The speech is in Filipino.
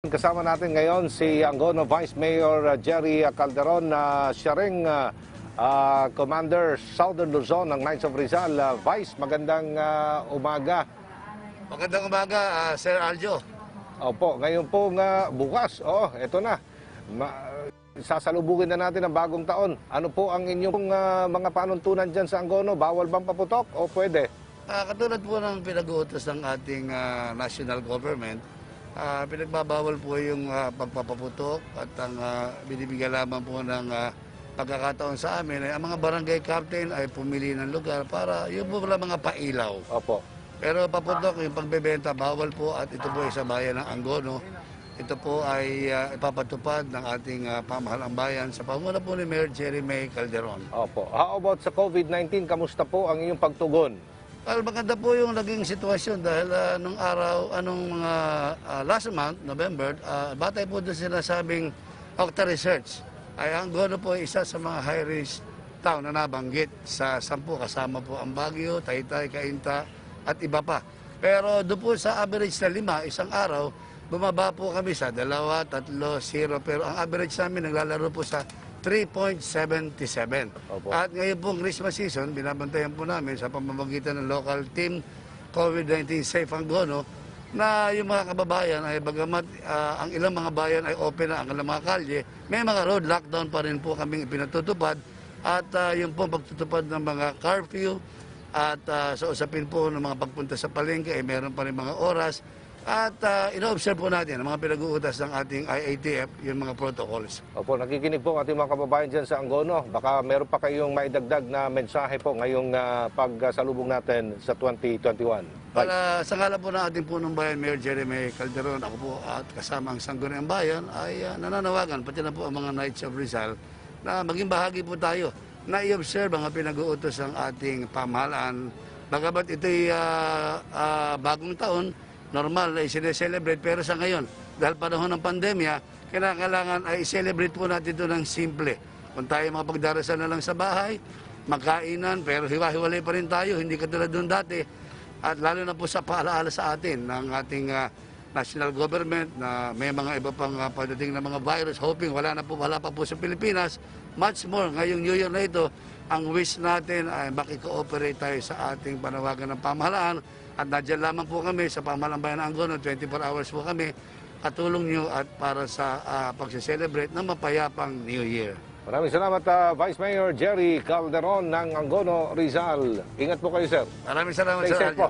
Kasama natin ngayon si Angono Vice Mayor Jerry Calderon na siya ring Commander Southern Luzon ng Knights of Rizal. Vice, magandang umaga. Magandang umaga, Sir Aljo. Opo, ngayon po bukas, eto na. Sasalubugin na natin ang bagong taon. Ano po ang inyong mga panuntunan dyan sa Angono? Bawal bang paputok o pwede? Katulad po ng pinag-uutos ng ating national government, pinagbabawal po yung pagpapaputok at ang binibigyan lamang po ng pagkakataon sa amin ay ang mga barangay captain ay pumili ng lugar para yung po lang mga pailaw. Opo. Pero paputok, yung pagbebenta, bawal po at ito po ay sa bayan ng Angono. Ito po ay ipapatupad ng ating pamahalang bayan sa pamumuno po ni Mayor Jerry Calderon. Opo. How about sa COVID-19? Kamusta po ang inyong pagtugon? Well, maganda po yung naging sitwasyon dahil last month, November, batay po doon sinasabing Octa Research ay Angono po isa sa mga high-risk town na nabanggit sa 10 kasama po ang Baguio, Taytay, Cainta at iba pa. Pero doon po sa average na 5, isang araw, bumaba po kami sa 2, 3, 0. Pero ang average namin naglalaro po sa 3.77. At ngayon pong Christmas season, binabantayan po namin sa pamamagitan ng local team COVID-19 Safe Angono na yung mga kababayan ay bagamat ang ilang mga bayan ay open na ang ilang mga kalye, may mga road lockdown pa rin po kaming ipinatutupad at yung pong pagtutupad ng mga curfew at sa usapin po ng mga pagpunta sa palengke ay meron pa rin mga oras. At ino-observe po natin ang mga pinag-uutas ng ating IATF, yung mga protocols. Opo, nakikinig po ang ating mga kababayan dyan sa Angono. Baka meron pa kayong maidagdag na mensahe po ngayong pagsalubong natin sa 2021. Para sa ngalan po ng ating punong bayan, Mayor Jerry Calderon, ako po at kasama ang Sangguniang Bayan ay nananawagan, pati na po ang mga Knights of Rizal, na maging bahagi po tayo na i-observe ang pinag-uutos ng ating pamahalaan. Bagamat ito'y bagong taon, normal na i-celebrate, pero sa ngayon, dahil panahon ng pandemya, kailangan ay i-celebrate po natin ito ng simple. Kung tayo makapagdarasal na lang sa bahay, magkainan, pero hiwa-hiwalay pa rin tayo, hindi katulad doon dati. At lalo na po sa paalaala sa atin ng ating national government na may mga iba pang pagdating na mga virus, hoping wala pa po sa Pilipinas. Much more, ngayong New Year na ito, ang wish natin ay makikooperate tayo sa ating panawagan ng pamahalaan. At nandiyan lamang po kami sa pamahalang bayan ng Angono, 24 hours po kami, katulong nyo at para sa pag-celebrate ng mapayapang New Year. Maraming salamat, Vice Mayor Jerry Calderon ng Angono, Rizal. Ingat po kayo, sir. Maraming salamat, Stay Sir safe Aljo. po.